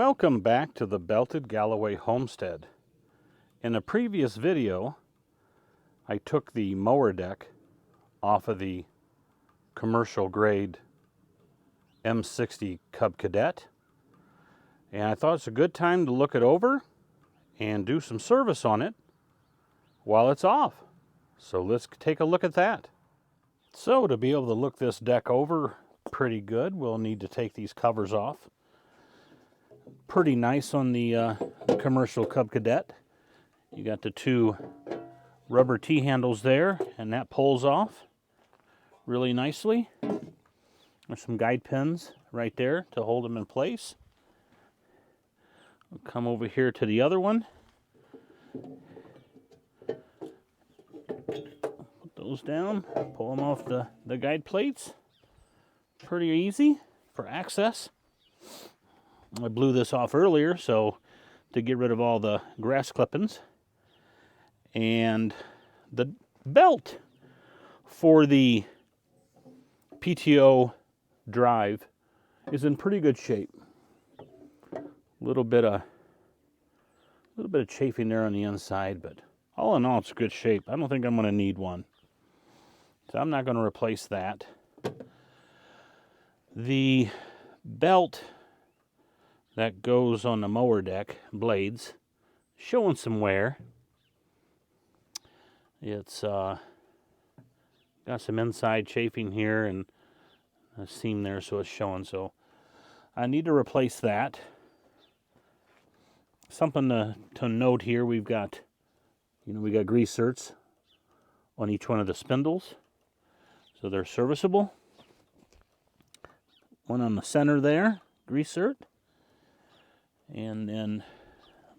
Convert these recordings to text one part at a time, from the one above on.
Welcome back to the belted Galloway Homestead. In a previous video, I took the mower deck off of the commercial grade M60 Cub Cadet, and I thought it's a good time to look it over and do some service on it while it's off. So let's take a look at that. So to be able to look this deck over pretty good, we'll need to take these covers off. Pretty nice on the commercial Cub Cadet. You got the two rubber T-handles there, and that pulls off really nicely. There's some guide pins right there to hold them in place. We'll come over here to the other one. Put those down, pull them off the guide plates. Pretty easy for access. I blew this off earlier so to get rid of all the grass clippings. And the belt for the PTO drive is in pretty good shape. A little bit of chafing there on the inside, but all in all, it's good shape. I don't think I'm going to need one, so I'm not going to replace that. The belt that goes on the mower deck blades showing some wear. It's got some inside chafing here and a seam there, so it's showing. So I need to replace that. Something to note here: we got grease certs on each one of the spindles, so they're serviceable. One on the center there, grease cert. And then,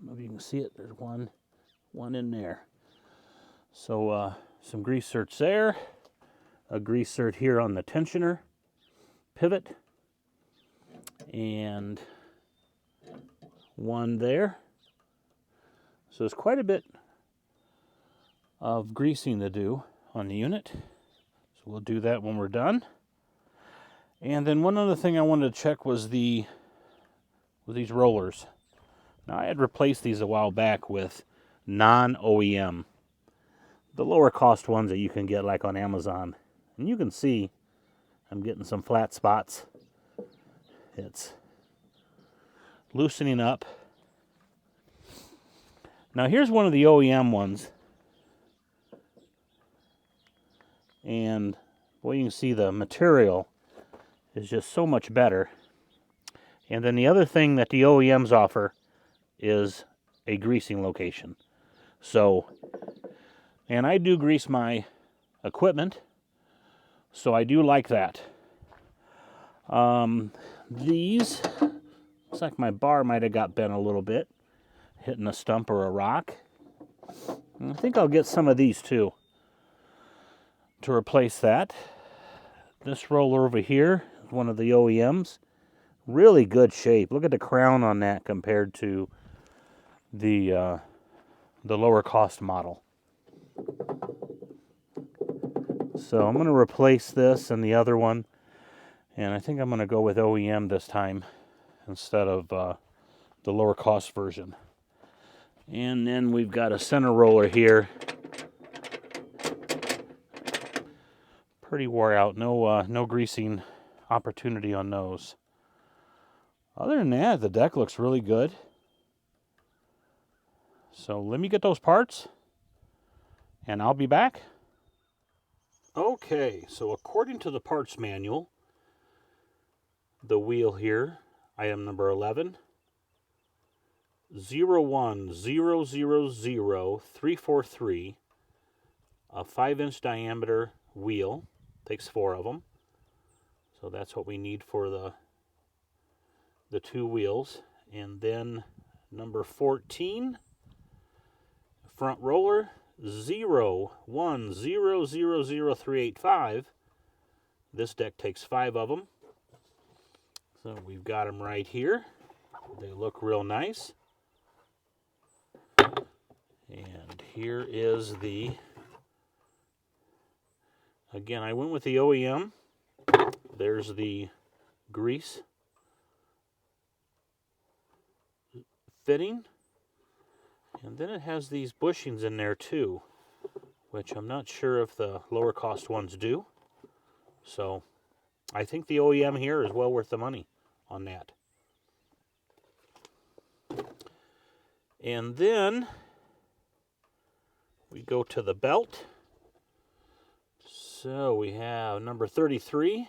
maybe you can see it, there's one in there. So some grease certs there, a grease cert here on the tensioner pivot, and one there. So there's quite a bit of greasing to do on the unit. So we'll do that when we're done. And then one other thing I wanted to check was these rollers. Now, I had replaced these a while back with non-OEM, the lower cost ones that you can get like on Amazon. And you can see I'm getting some flat spots. It's loosening up. Now here's one of the OEM ones. And boy, you can see the material is just so much better. And then the other thing that the OEMs offer is a greasing location. So, and I do grease my equipment, so I do like that. These, looks like my bar might have got bent a little bit, hitting a stump or a rock. And I think I'll get some of these too to replace that. This roller over here is one of the OEMs. Really good shape. Look at the crown on that compared to the lower cost model. So I'm going to replace this and the other one, and I think I'm going to go with OEM this time instead of the lower cost version. And then we've got a center roller here. Pretty wore out. No greasing opportunity on those. Other than that, the deck looks really good. So let me get those parts, and I'll be back. Okay, so according to the parts manual, the wheel here, item number 11, 010000343, a 5-inch diameter wheel, takes 4 of them. So that's what we need for the two wheels. And then number 14, front roller, 010000385. This deck takes 5 of them. So we've got them right here. They look real nice. And here is again, I went with the OEM. There's the grease fitting. And then it has these bushings in there too, which I'm not sure if the lower cost ones do. So I think the OEM here is well worth the money on that. And then we go to the belt. So we have number 33.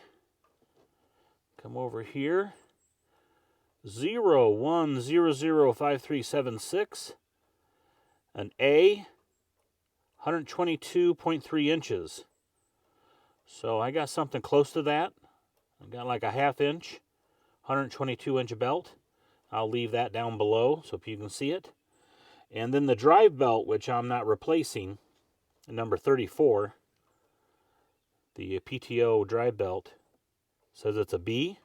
Come over here. 01005376. An A. 122.3 inches. So I got something close to that. I got like a 1/2 inch, 122 inch belt. I'll leave that down below so you can see it. And then the drive belt, which I'm not replacing, number 34, the PTO drive belt, says it's a B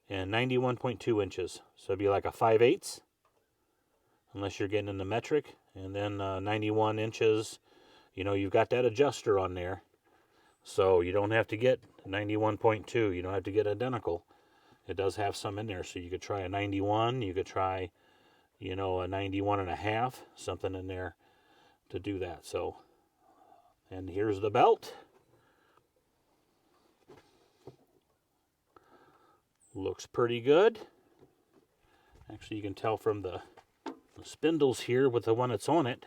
and 91.2 inches. So it'd be like a 5/8, unless you're getting into metric. And then 91 inches, you know, you've got that adjuster on there. So you don't have to get 91.2. You don't have to get identical. It does have some in there. So you could try a 91. You could try, you know, a 91.5, something in there to do that. So, and here's the belt. Looks pretty good. Actually, you can tell from the spindles here with the one that's on it.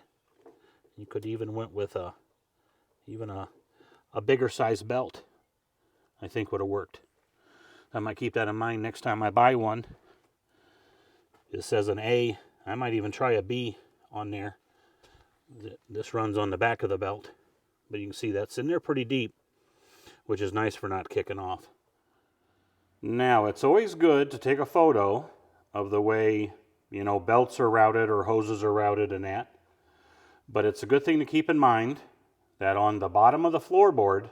You could even went with a bigger size belt. I think would have worked. I might keep that in mind next time I buy one. It says an A. I might even try a B on there. This runs on the back of the belt, but you can see that's in there pretty deep, which is nice for not kicking off. Now, it's always good to take a photo of the way, you know, belts are routed or hoses are routed and that. But it's a good thing to keep in mind that on the bottom of the floorboard,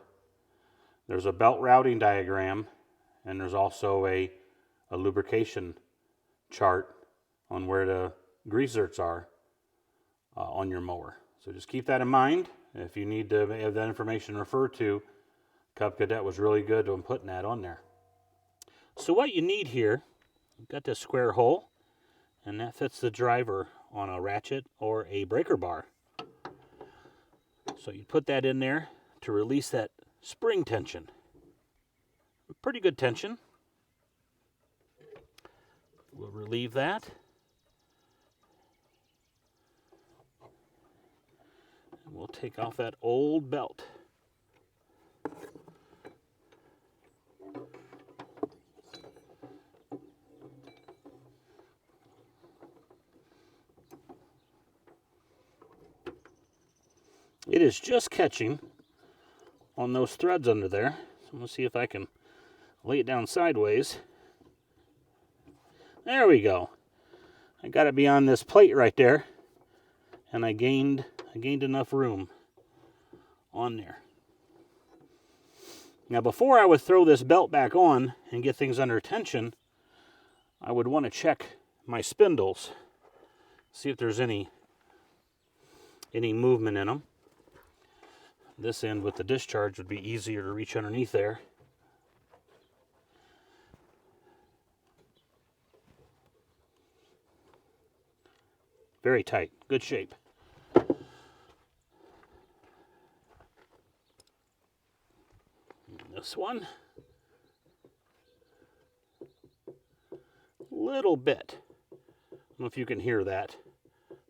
there's a belt routing diagram, and there's also a lubrication chart on where the grease zerks are on your mower. So just keep that in mind. If you need to have that information referred to, Cub Cadet was really good on putting that on there. So what you need here, you've got this square hole, and that fits the driver on a ratchet or a breaker bar. So you put that in there to release that spring tension. Pretty good tension. We'll relieve that. And we'll take off that old belt. It is just catching on those threads under there. So I'm going to see if I can lay it down sideways. There we go. I got it beyond this plate right there, and I gained enough room on there. Now, before I would throw this belt back on and get things under tension, I would want to check my spindles, see if there's any movement in them. This end with the discharge would be easier to reach underneath there. Very tight, good shape. This one, little bit. I don't know if you can hear that.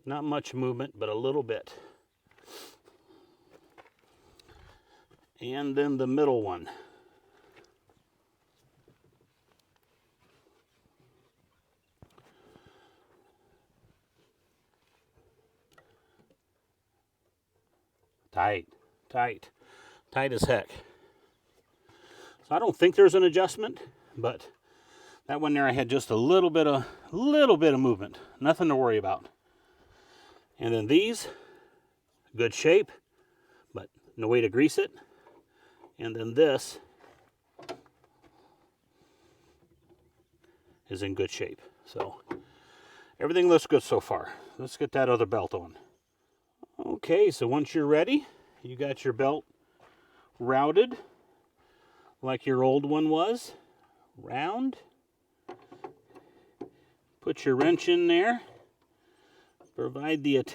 Not much movement, but a little bit. And then the middle one. Tight as heck. So I don't think there's an adjustment, but that one there I had just a little bit of movement. Nothing to worry about. And then these, good shape, but no way to grease it. And then this is in good shape. So everything looks good so far. Let's get that other belt on. Okay, so once you're ready, you got your belt routed like your old one was. Round. Put your wrench in there. Provide the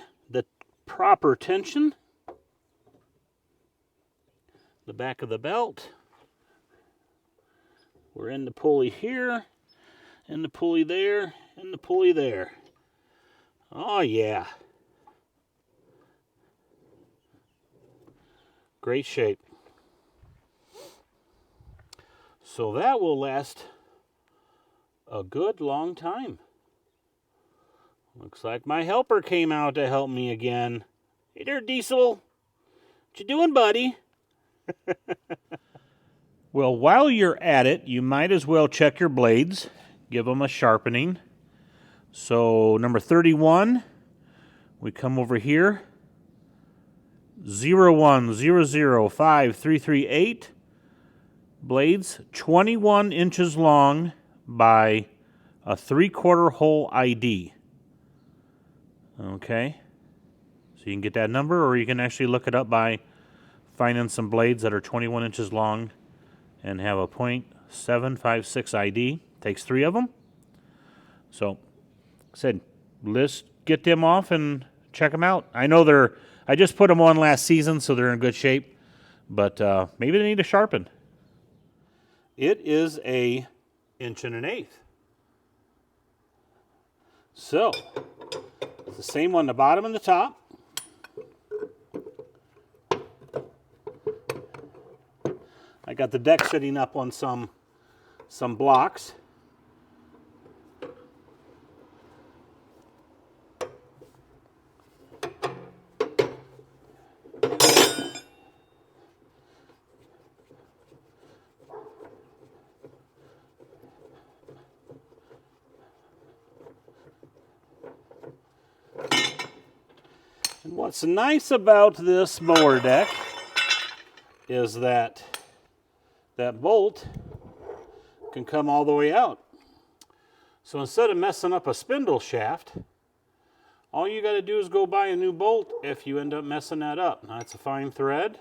proper tension. The back of the belt. We're in the pulley here, and the pulley there, and the pulley there. Oh yeah. Great shape. So that will last a good long time. Looks like my helper came out to help me again. Hey there, Diesel. What you doing, buddy? Well, while you're at it, you might as well check your blades. Give them a sharpening. So, number 31, we come over here. 010053338. Blades 21 inches long by a 3/4 hole ID. Okay, so you can get that number, or you can actually look it up by finding some blades that are 21 inches long and have a .756 ID. Takes 3 of them. So, said, let's get them off and check them out. I know I just put them on last season, so they're in good shape, but maybe they need to sharpen. It is a 1 1/8. So, it's the same on the bottom and the top. I got the deck sitting up on some blocks. And what's nice about this mower deck is that bolt can come all the way out. So instead of messing up a spindle shaft, all you got to do is go buy a new bolt if you end up messing that up. Now, it's a fine thread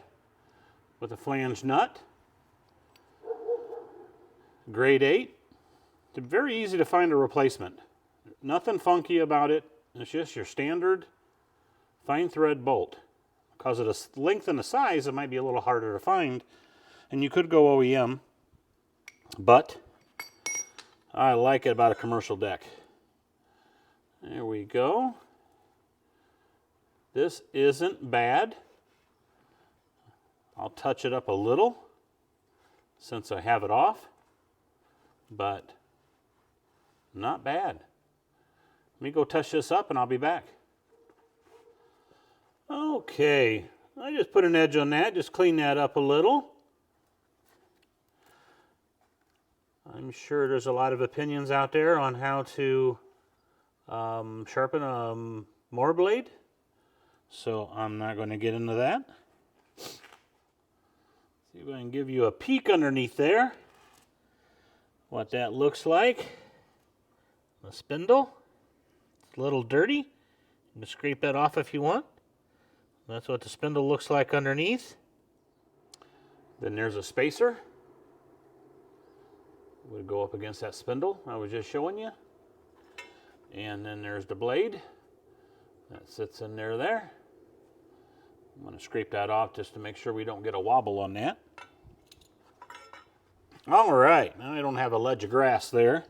with a flange nut. Grade 8. It's very easy to find a replacement. Nothing funky about it. It's just your standard fine thread bolt. Because of the length and the size, it might be a little harder to find. And you could go OEM, but I like it about a commercial deck. There we go. This isn't bad. I'll touch it up a little since I have it off, but not bad. Let me go touch this up and I'll be back. Okay, I just put an edge on that, just clean that up a little. I'm sure there's a lot of opinions out there on how to sharpen a mower blade, so I'm not going to get into that. See if I can give you a peek underneath there, what that looks like. The spindle, it's a little dirty. You can scrape that off if you want. That's what the spindle looks like underneath. Then there's a spacer. Would go up against that spindle I was just showing you. And then there's the blade that sits in there. I'm going to scrape that off just to make sure we don't get a wobble on that. All right, now I don't have a ledge of grass there.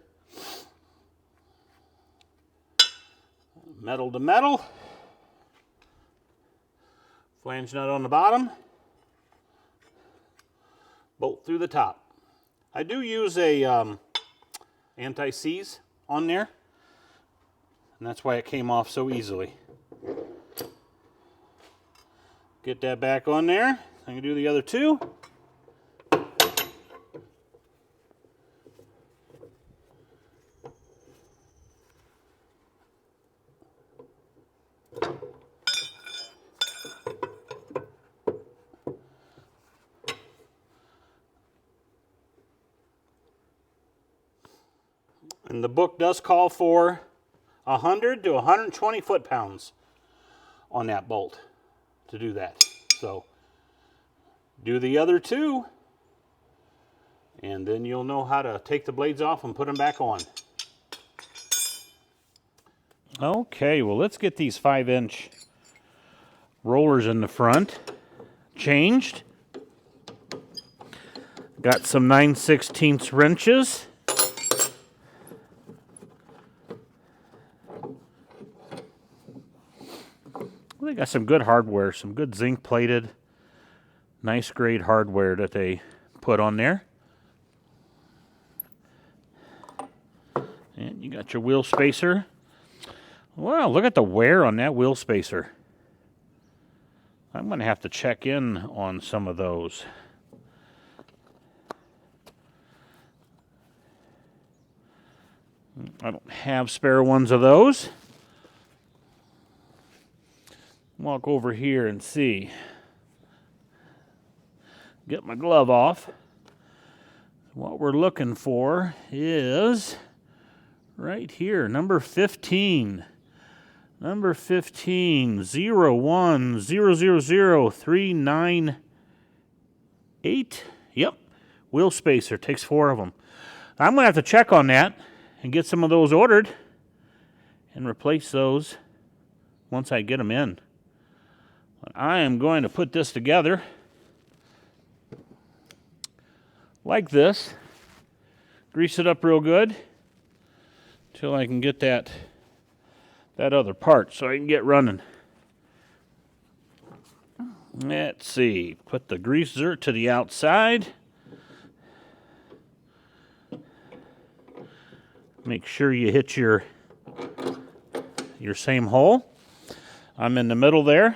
Metal to metal. Flange nut on the bottom. Bolt through the top. I do use a anti-seize on there, and that's why it came off so easily. Get that back on there. I can do the other two. And the book does call for 100 to 120 foot-pounds on that bolt to do that. So do the other two, and then you'll know how to take the blades off and put them back on. Okay, well, let's get these 5-inch rollers in the front changed. Got some 9/16 wrenches. They got some good hardware, some good zinc plated, nice grade hardware that they put on there. And you got your wheel spacer. Wow, look at the wear on that wheel spacer. I'm going to have to check in on some of those. I don't have spare ones of those. Walk over here and see. Get my glove off. What we're looking for is right here, number 15. Number 15, 01000398. Yep, wheel spacer, takes 4 of them. I'm going to have to check on that and get some of those ordered and replace those once I get them in. But I am going to put this together like this, grease it up real good until I can get that other part so I can get running. Let's see, put the greaser to the outside. Make sure you hit your same hole. I'm in the middle there.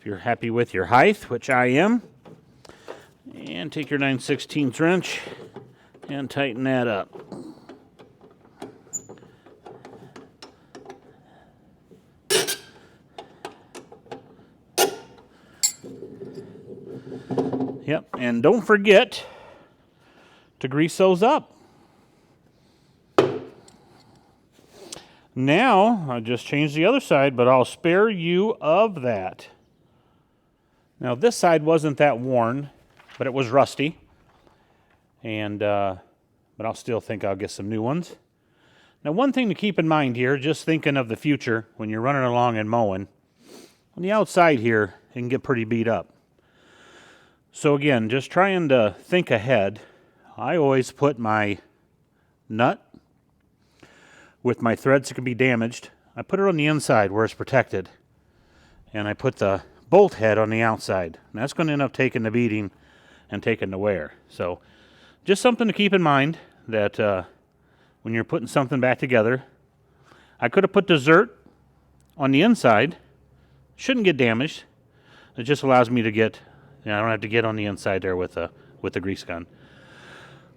If you're happy with your height, which I am. And take your 9/16 wrench and tighten that up. Yep, and don't forget to grease those up. Now, I just changed the other side, but I'll spare you of that. Now, this side wasn't that worn, but it was rusty. And, but I'll still think I'll get some new ones. Now, one thing to keep in mind here, just thinking of the future, when you're running along and mowing, on the outside here, it can get pretty beat up. So again, just trying to think ahead, I always put my nut with my threads that can be damaged. I put it on the inside where it's protected. And I put the bolt head on the outside. And that's going to end up taking the beating and taking the wear. So just something to keep in mind that when you're putting something back together. I could have put dessert on the inside. Shouldn't get damaged. It just allows me to get, I don't have to get on the inside there with the grease gun.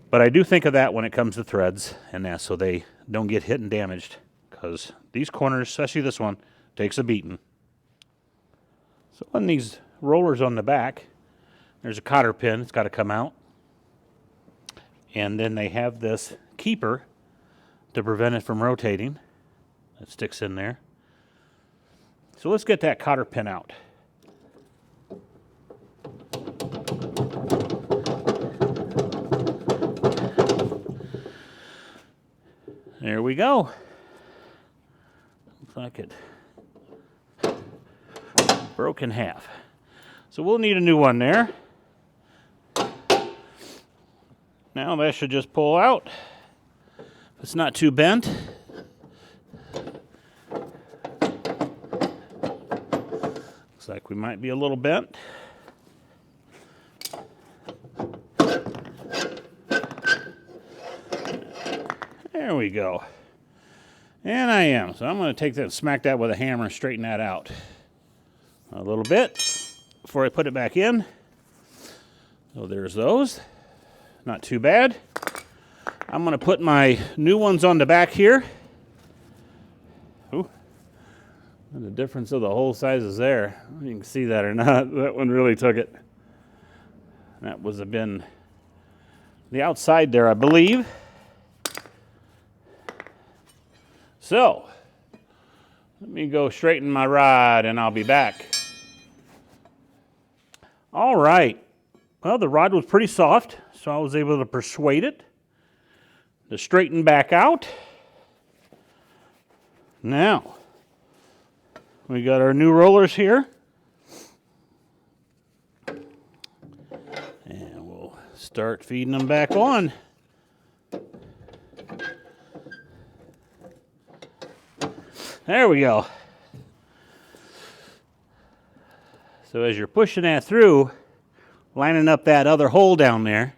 But I do think of that when it comes to threads and that, so they don't get hit and damaged, because these corners, especially this one, takes a beating. So on these rollers on the back, there's a cotter pin. It's got to come out. And then they have this keeper to prevent it from rotating. That sticks in there. So let's get that cotter pin out. There we go. Looks like it broke in half. So we'll need a new one there. Now that should just pull out. It's not too bent. Looks like we might be a little bent. There we go. And I am. So I'm going to take that and smack that with a hammer and straighten that out a little bit before I put it back in. So there's those. Not too bad. I'm going to put my new ones on the back here. Ooh. And the difference of the hole sizes there. I don't know if you can see that or not. That one really took it. That was been the outside there, I believe. So, let me go straighten my rod and I'll be back. All right. Well, the rod was pretty soft, so I was able to persuade it to straighten back out. Now, we got our new rollers here. And we'll start feeding them back on. There we go. So as you're pushing that through, lining up that other hole down there,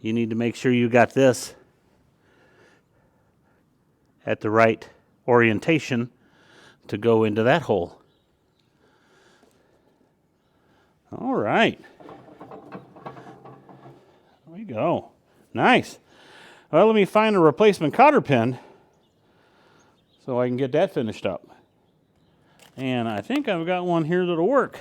you need to make sure you got this at the right orientation to go into that hole. All right. There we go. Nice. Well, let me find a replacement cotter pin so I can get that finished up. And I think I've got one here that'll work.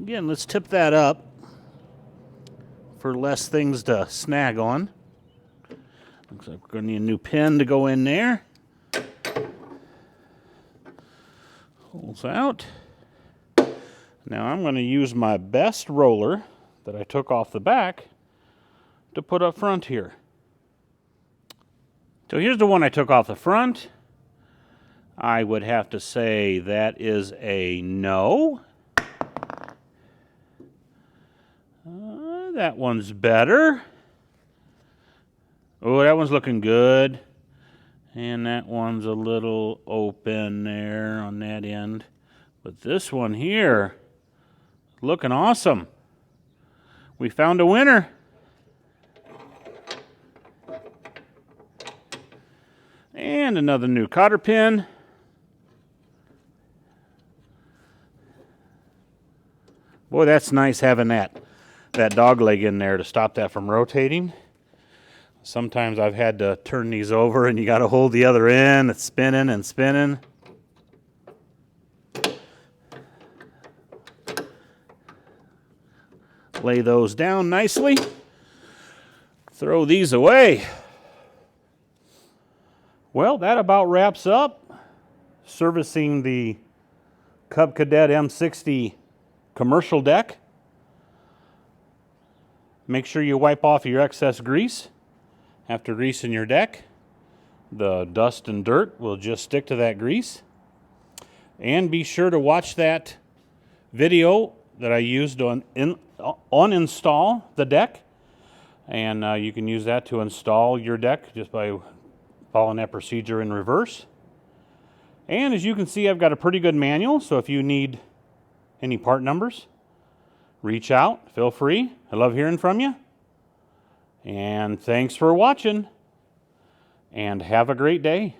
Again, let's tip that up for less things to snag on. Looks like we're going to need a new pin to go in there. Holes out. Now I'm going to use my best roller that I took off the back to put up front here. So here's the one I took off the front. I would have to say that is a no. That one's better. Oh, that one's looking good. And that one's a little open there on that end. But this one here, looking awesome. We found a winner. And another new cotter pin. Boy, that's nice having that dog leg in there to stop that from rotating. Sometimes I've had to turn these over and you got to hold the other end. It's spinning and spinning. Lay those down nicely. Throw these away. Well, that about wraps up servicing the Cub Cadet M60 commercial deck. Make sure you wipe off your excess grease after greasing your deck. The dust and dirt will just stick to that grease. And be sure to watch that video that I used on install the deck. And you can use that to install your deck just by following that procedure in reverse. And as you can see, I've got a pretty good manual, so if you need any part numbers, reach out, feel free. I love hearing from you. And thanks for watching, and have a great day.